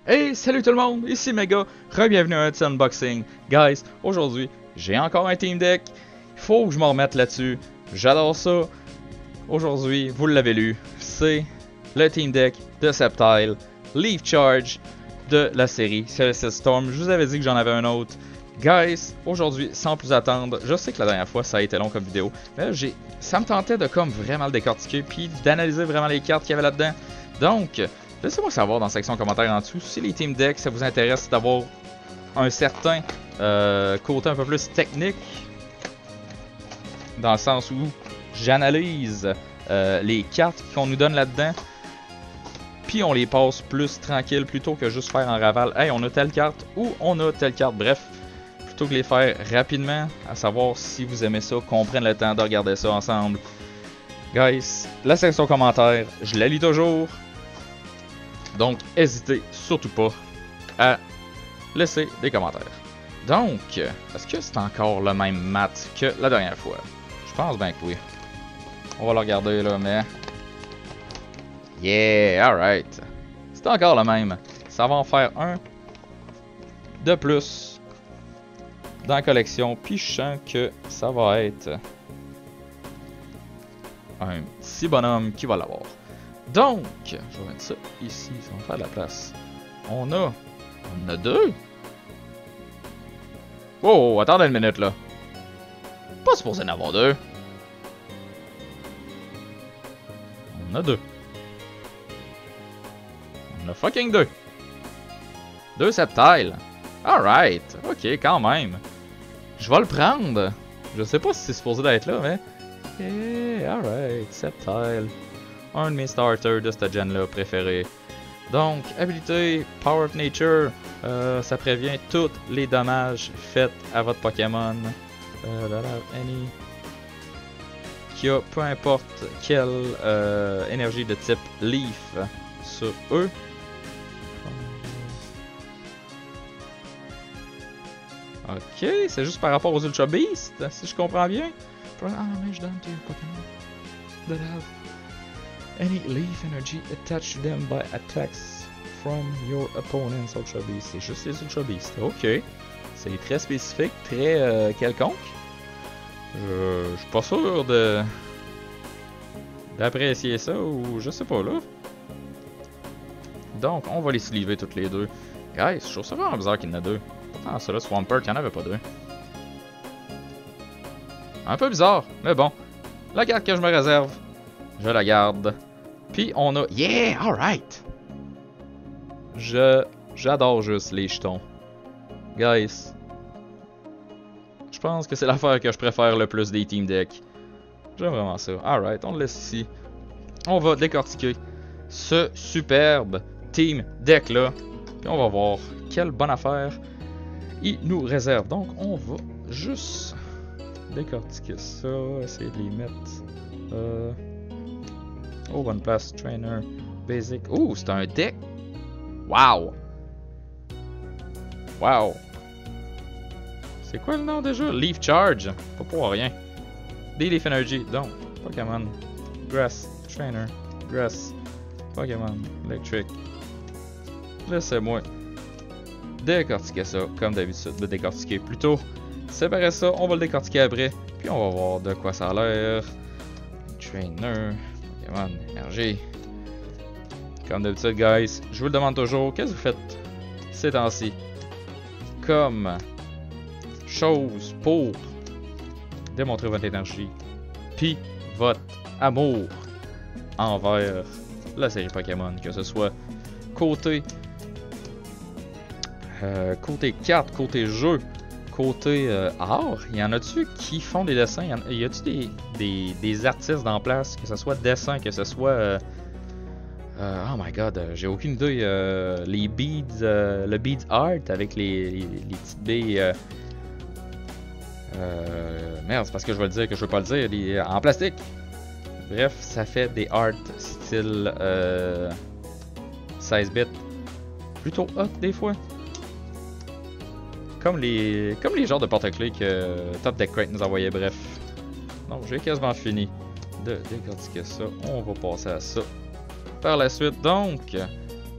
Hey, salut tout le monde, ici Mega, re-bienvenue à un petit unboxing. Guys, aujourd'hui, j'ai encore un Team Deck, il faut que je me remette là-dessus, j'adore ça. Aujourd'hui, vous l'avez lu, c'est le Team Deck de Sceptile, Leaf Charge de la série Celestial Storm. Je vous avais dit que j'en avais un autre. Guys, aujourd'hui, sans plus attendre, je sais que la dernière fois ça a été long comme vidéo, mais là, ça me tentait de comme vraiment le décortiquer, puis d'analyser vraiment les cartes qu'il y avait là-dedans. Donc, laissez-moi savoir dans la section commentaires en dessous si les Team Decks, ça vous intéresse d'avoir un certain côté un peu plus technique, dans le sens où j'analyse les cartes qu'on nous donne là-dedans, puis on les passe plus tranquille plutôt que juste faire en raval. Hey, on a telle carte ou on a telle carte, bref. Plutôt que les faire rapidement, à savoir si vous aimez ça, qu'on prenne le temps de regarder ça ensemble. Guys, la section commentaires, je la lis toujours. Donc, n'hésitez surtout pas à laisser des commentaires. Donc, est-ce que c'est encore le même mat que la dernière fois? Je pense bien que oui. On va le regarder là, mais... Yeah, alright. C'est encore le même. Ça va en faire un de plus dans la collection, puis je sens que ça va être un petit bonhomme qui va l'avoir. Donc, je vais mettre ça ici, ça va faire de la place. On a deux. Oh, attendez une minute là. Pas supposé en avoir deux. On a deux. On a fucking deux. Deux Sceptile. Alright, ok, quand même. Je vais le prendre. Je sais pas si c'est supposé d'être là, mais... Yeah, alright, Sceptile. Un de mes starters de cette gen-là préféré. Donc, habilité Power of Nature. Ça prévient tous les dommages faits à votre Pokémon. Qui a peu importe quelle énergie de type Leaf sur eux. Ok, c'est juste par rapport aux Ultra Beasts, si je comprends bien. Damage done to your Pokémon that have any Leaf energy attached to them by attacks from your opponent's Ultra Beasts. C'est juste les Ultra Beasts. Ok, c'est très spécifique, très quelconque. Je suis pas sûr d'apprécier ça ou je sais pas là. Donc, on va les sleever toutes les deux. Guys, je trouve ça vraiment bizarre qu'il y en a deux. Ah, ça là, Swampert, il n'y en avait pas deux. Un peu bizarre, mais bon. La carte que je me réserve, je la garde. Puis on a... Yeah, alright! J'adore juste les jetons. Guys. Je pense que c'est l'affaire que je préfère le plus des Team Deck. J'aime vraiment ça. Alright, on le laisse ici. On va décortiquer ce superbe Team Deck là. Puis on va voir quelle bonne affaire il nous réserve. Donc on va juste décortiquer ça, essayer de les mettre au bonne place. Trainer, basic. Oh, c'est un deck. Wow. Wow. C'est quoi le nom déjà? Leaf Charge. Pas pour rien. Des Leaf Energy. Donc, Pokémon. Grass. Trainer. Grass. Pokémon. Electric. Laissez-moi décortiquer ça, comme d'habitude, de décortiquer plutôt. Séparer ça, on va le décortiquer après, puis on va voir de quoi ça a l'air. Trainer, Pokémon, énergie. Comme d'habitude, guys, je vous le demande toujours, qu'est-ce que vous faites ces temps-ci comme chose pour démontrer votre énergie, puis votre amour envers la série Pokémon, que ce soit côté carte, côté jeu, côté art. Il y en a-tu qui font des dessins? Y a-tu des artistes en place, que ce soit dessin, que ce soit oh my god, j'ai aucune idée. Les beads, le beads art avec les petites billes. Merde, c'est parce que je vais le dire que je veux pas le dire. En plastique. Bref, ça fait des art style 16 bits. Plutôt hot des fois. Comme les genres de porte-clés que Top Deck Crate nous envoyait, bref. Donc j'ai quasiment fini de décortiquer ça. On va passer à ça par la suite. Donc,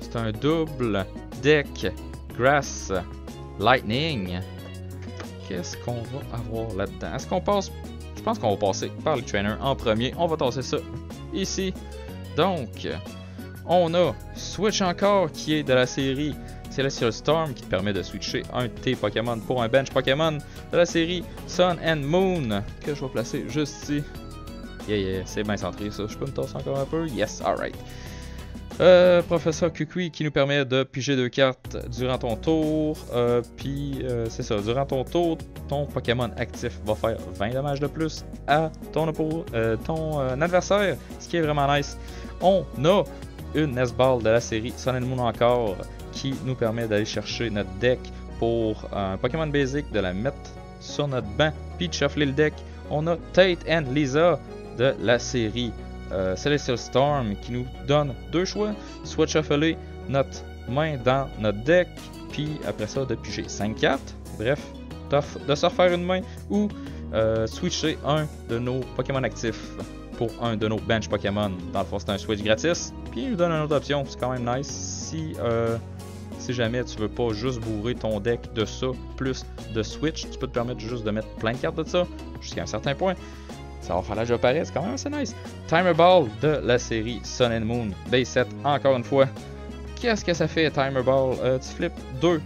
c'est un double deck Grass, Lightning. Qu'est-ce qu'on va avoir là-dedans? Est-ce qu'on passe? Je pense qu'on va passer par le trainer en premier. On va tasser ça ici. Donc, on a Switch encore qui est de la série Celestial Storm qui te permet de switcher un de tes Pokémon pour un bench Pokémon de la série Sun and Moon que je vais placer juste ici. Yeah, c'est bien centré ça. Je peux me tasser encore un peu? Yes, alright. Professeur Kukui qui nous permet de piger 2 cartes durant ton tour. Puis c'est ça, durant ton tour, ton Pokémon actif va faire 20 dommages de plus à ton adversaire, ce qui est vraiment nice. On a une Nest Ball de la série Sun and Moon encore qui nous permet d'aller chercher notre deck pour un Pokémon basic, de la mettre sur notre banc, puis de shuffler le deck. On a Tate and Lisa de la série Celestial Storm qui nous donne 2 choix, soit de shuffler notre main dans notre deck, puis après ça de piger 5 cartes, bref, de se refaire une main, ou switcher un de nos Pokémon actifs pour un de nos bench Pokémon. Dans le fond, c'est un switch gratis, puis il nous donne une autre option, c'est quand même nice. Si jamais tu veux pas juste bourrer ton deck de ça, plus de switch, tu peux te permettre juste de mettre plein de cartes de ça, jusqu'à un certain point. Ça va faire la job pareil, c'est quand même assez nice. Timer Ball de la série Sun and Moon, base 7, encore une fois. Qu'est-ce que ça fait, Timer Ball? Tu flippes 2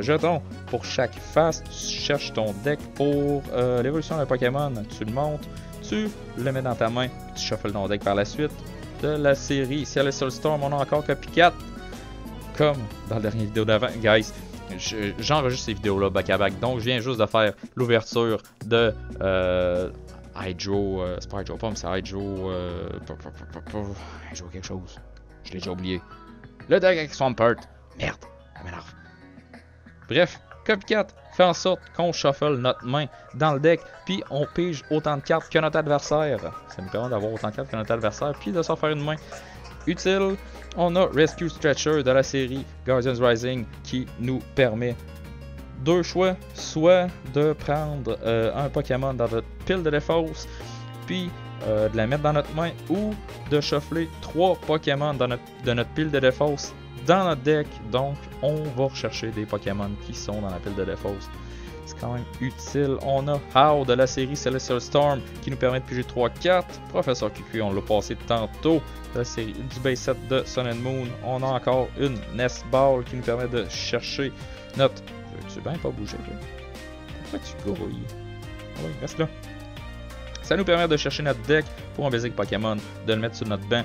jetons pour chaque face. Tu cherches ton deck pour l'évolution d'un Pokémon. Tu le montes, tu le mets dans ta main, tu shuffles ton deck par la suite. De la série Celestial Storm, on a encore Copycat. Comme dans la dernière vidéo d'avant, guys. J'enregistre ces vidéos-là back-à-back, donc je viens juste de faire l'ouverture de Hydro, c'est pas Hydro Pump, c'est Hydro quelque chose. Je l'ai déjà oublié. Le deck avec Swampert. Merde, ça m'énerve. Bref, Copycat fait en sorte qu'on shuffle notre main dans le deck, puis on pige autant de cartes que notre adversaire. Ça nous permet d'avoir autant de cartes que notre adversaire, puis de s'en faire une main utile. On a Rescue Stretcher de la série Guardians Rising qui nous permet 2 choix, soit de prendre un Pokémon dans notre pile de défausse, puis de la mettre dans notre main, ou de shuffler 3 Pokémon de notre pile de défausse dans notre deck. Donc on va rechercher des Pokémon qui sont dans la pile de défausse. C'est quand même utile. On a How de la série Celestial Storm qui nous permet de piger 3 cartes. Professeur Kukui, on l'a passé tantôt, de la série du base set de Sun and Moon. On a encore une Nest Ball qui nous permet de chercher notre... Tu veux bien pas bouger là? Pourquoi tu grouilles? Oui, reste là. Ça nous permet de chercher notre deck pour un basic Pokémon, de le mettre sur notre banc.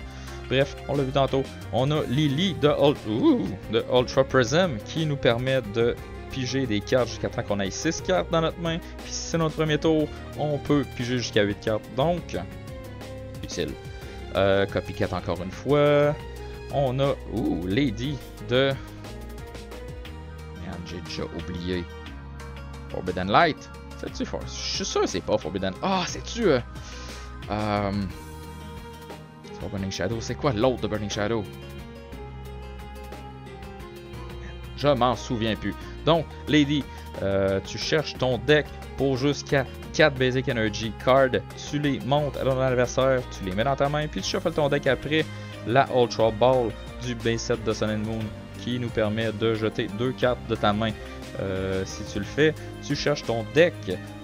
Bref, on l'a vu tantôt. On a Lily de Ultra Prism qui nous permet de piger des cartes jusqu'à temps qu'on ait 6 cartes dans notre main. Puis si c'est notre premier tour, on peut piger jusqu'à 8 cartes. Donc, utile. Copycat encore une fois. On a Lady de... Merde, j'ai déjà oublié. Forbidden Light. C'est-tu Je suis sûr que c'est pas Forbidden. Ah, c'est-tu... c'est pas Burning Shadow. C'est quoi l'autre de Burning Shadow? Je m'en souviens plus. Donc, Lady, tu cherches ton deck pour jusqu'à 4 Basic Energy Cards. Tu les montes à ton adversaire, tu les mets dans ta main, puis tu shuffles ton deck après la Ultra Ball du base set de Sun and Moon qui nous permet de jeter 2 cartes de ta main. Si tu le fais, tu cherches ton deck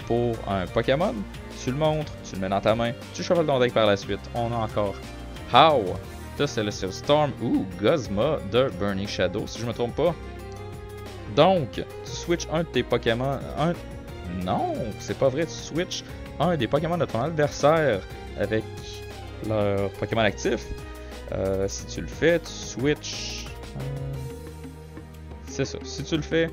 pour un Pokémon, tu le montres, tu le mets dans ta main, tu shuffles ton deck par la suite. On a encore How de Celestial Storm ou Guzma de Burning Shadow, si je me trompe pas. Donc, tu switches un de tes Pokémon. Non, c'est pas vrai, tu switches un des Pokémon de ton adversaire avec leur Pokémon actif. Si tu le fais, tu switches. C'est ça. Si tu le fais,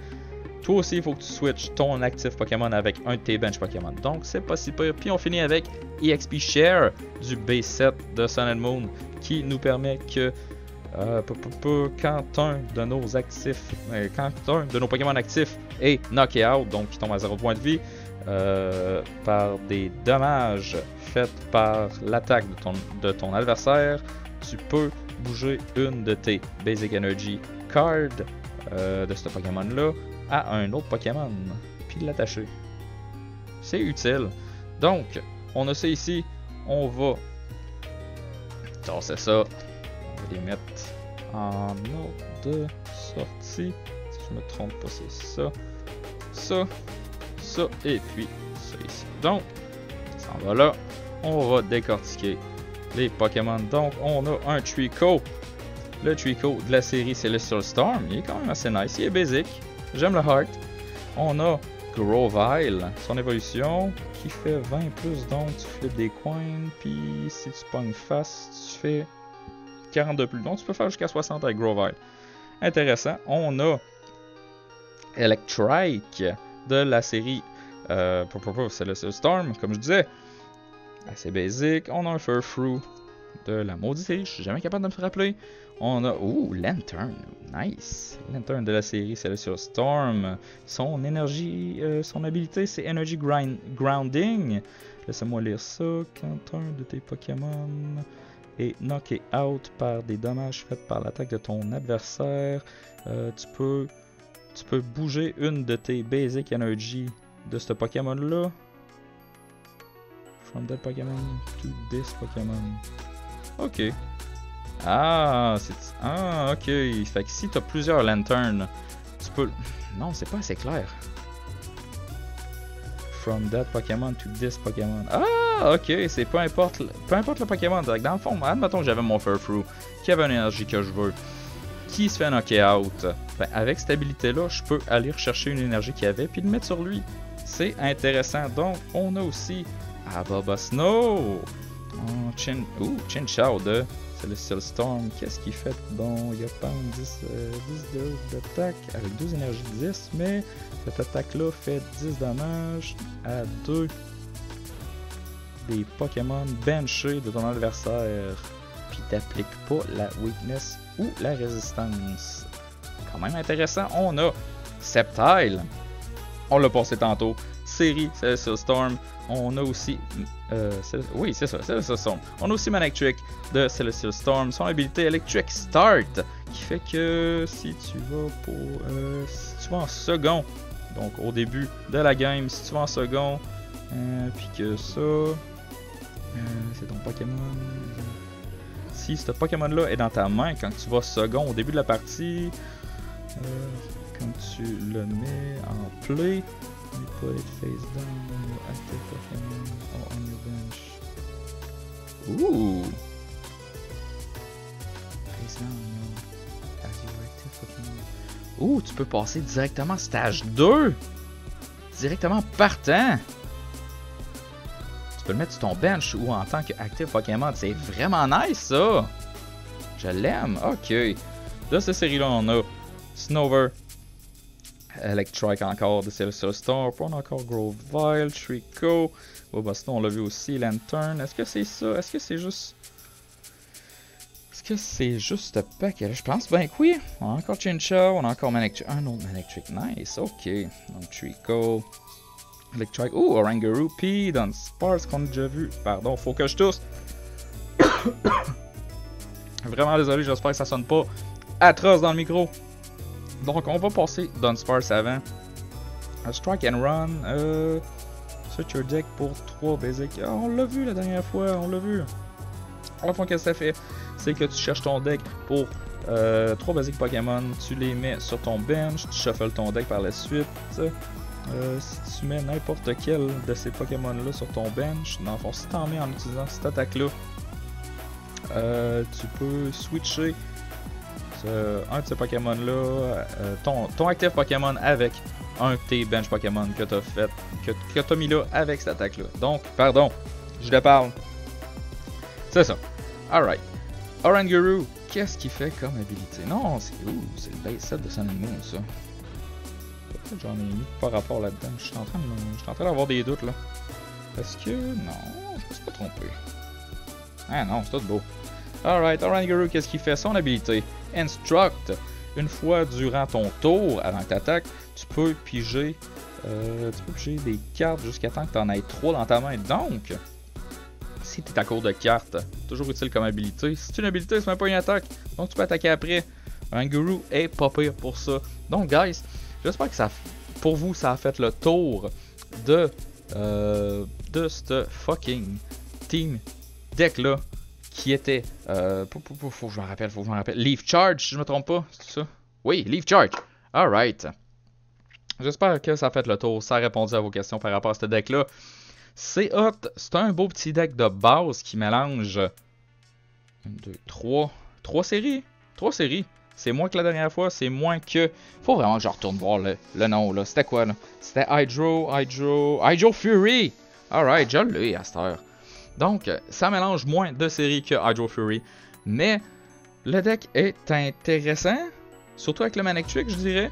toi aussi, il faut que tu switches ton actif Pokémon avec un de tes bench Pokémon. Donc, c'est pas si pire. Puis, on finit avec EXP Share du base set de Sun and Moon qui nous permet que quand un de nos actifs, quand un de nos Pokémon actifs est knocké out, donc qui tombe à 0 point de vie, par des dommages faits par l'attaque de ton adversaire, tu peux bouger une de tes Basic Energy Cards de ce Pokémon-là à un autre Pokémon, puis l'attacher. C'est utile. Donc, on a ça ici. On va tasser ça. On va les mettre en de sortie. Si je me trompe pas, c'est ça. Ça, et puis ça ici. Donc, ça s'en va là. On va décortiquer les Pokémon. Donc, on a un Trico. Le Trico de la série Celestial Storm. Il est quand même assez nice. Il est basic. J'aime le Heart. On a Grovyle, son évolution, qui fait 20 plus, donc tu flippes des coins, puis si tu pognes face, tu fais 40 de plus. Donc tu peux faire jusqu'à 60 avec Grovyle. Intéressant. On a Electrike de la série Celestial Storm, comme je disais. Assez basic. On a un Furfrou de la maudite série, je suis jamais capable de me rappeler. On a, Lantern, nice. Lantern de la série Celestial Storm. Son énergie, son habilité c'est Energy Grounding. Laissez-moi lire ça. Quand un de tes Pokémon est knocké out par des dommages faits par l'attaque de ton adversaire, tu peux bouger une de tes Basic Energy de ce Pokémon là. From that Pokémon to this Pokémon. Ok. Ok. Fait que si t'as plusieurs lanterns, tu peux... Non, c'est pas assez clair. From that Pokémon to this Pokémon. Ah, ok. C'est peu importe le Pokémon. Dans le fond, admettons que j'avais mon Furfrou, qui avait une énergie que je veux, qui se fait knocker out. Ben, avec cette habilité-là, je peux aller rechercher une énergie qu'il y avait, puis le mettre sur lui. C'est intéressant. Donc, on a aussi Ababasno. Chinchou de Celestial Storm. Qu'est-ce qu'il fait? Bon, il a pas 10 d'attaque avec 12 énergies 10, mais cette attaque-là fait 10 dommages à 2 des Pokémon benchés de ton adversaire. Puis t'appliques pas la weakness ou la résistance. Quand même intéressant. On a Sceptile. On l'a passé tantôt. Série Celestial Storm. On a aussi... oui, c'est ça, Celestial Storm. On a aussi Manectric de Celestial Storm. Son habilité Electric Start, qui fait que si tu vas si tu vas en second, donc au début de la game, si tu vas en second, puis que ça... c'est ton Pokémon... Si ce Pokémon-là est dans ta main quand tu vas second au début de la partie, quand tu le mets en play... You put it face down on your active Pokémon or on your bench. Ouh! Face down as your active Pokémon. Ouh, tu peux passer directement stage 2! Directement partant! Tu peux le mettre sur ton bench ou en tant qu'active Pokémon. C'est vraiment nice ça! Je l'aime, ok. De cette série-là, on a Snover. Electrike encore de Celestial Storm, on a encore Grovyle, Trico, Boston on l'a vu aussi, Lantern, est-ce que c'est ça? Est-ce que c'est juste... Est-ce que c'est juste ce pack? Je pense bien que oui. On a encore Chinchou, on a encore Manectric, un autre Manectric, nice, ok. Donc Trico, Electrike, Oranguru, puis Dunsparce qu'on a déjà vu, pardon, faut que je tousse. Vraiment désolé, j'espère que ça sonne pas atroce dans le micro. Donc, on va passer Dunsparce avant. Strike and Run. Search your deck pour 3 basic. Ah, on l'a vu la dernière fois, on l'a vu. En fond, qu'est-ce que ça fait? C'est que tu cherches ton deck pour 3 basic Pokémon. Tu les mets sur ton bench. Tu shuffles ton deck par la suite. Si tu mets n'importe quel de ces Pokémon-là sur ton bench, dans le fond, si tu en mets en utilisant cette attaque-là, tu peux switcher un de ces Pokémon-là, ton active Pokémon avec un de tes bench Pokémon que tu as fait, que tu as mis là avec cette attaque-là. Donc, pardon, je le parle. C'est ça. Alright. Oranguru, qu'est-ce qu'il fait comme habilité? Non, c'est le base set de Sun and Moon, ça. Peut-être que j'en ai mis par rapport là-dedans. Je suis en train d'avoir des doutes, là. Est-ce que... Non, je me suis pas trompé. Ah non, c'est tout beau. Alright, Oranguru, qu'est-ce qu'il fait? Son habilité. Instruct. Une fois durant ton tour, avant que tu attaques, tu peux piger des cartes jusqu'à temps que tu en aies 3 dans ta main. Donc, si tu es à court de cartes, toujours utile comme habilité. Si c'est une habilité, c'est même pas une attaque. Donc, tu peux attaquer après. Oranguru est pas pire pour ça. Donc, guys, j'espère que pour vous, ça a fait le tour de ce fucking team deck là. qui était... faut que je m'en rappelle, Leaf Charge, si je me trompe pas, c'est ça? Oui, Leaf Charge. Alright. J'espère que ça a fait le tour, ça a répondu à vos questions par rapport à ce deck-là. C'est hot, c'est un beau petit deck de base qui mélange 1, 2, 3 séries. 3 séries. C'est moins que la dernière fois, c'est moins que... Faut vraiment que je retourne voir le nom, là. C'était quoi, là? C'était Hydro Fury! Alright, je l'ai à cette heure. Donc, ça mélange moins de séries que Hydro Fury. Mais, le deck est intéressant. Surtout avec le Manic Trick, je dirais.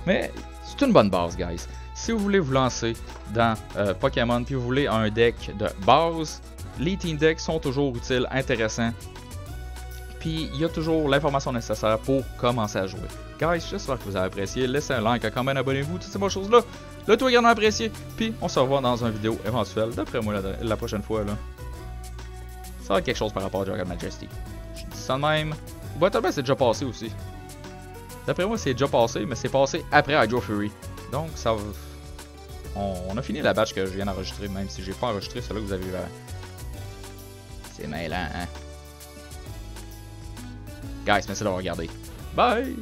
Mais, c'est une bonne base, guys. Si vous voulez vous lancer dans Pokémon, puis vous voulez un deck de base, les Team Decks sont toujours utiles, intéressants. Puis il y a toujours l'information nécessaire pour commencer à jouer. Guys, j'espère que vous avez apprécié. Laissez un like, un comment, abonnez-vous, toutes ces bonnes choses-là. Le tout est grandement apprécié. Puis on se revoit dans une vidéo éventuelle. D'après moi, la prochaine fois, là, ça va être quelque chose par rapport à Dragon Majesty. Je dis ça de même. Battle c'est déjà passé aussi. D'après moi, c'est déjà passé, mais c'est passé après Hydro Fury. Donc, ça va... On a fini la batch que je viens d'enregistrer, même si j'ai pas enregistré celle-là que vous avez vu avant. C'est mêlant, hein? Guys, merci d'avoir regardé. Bye!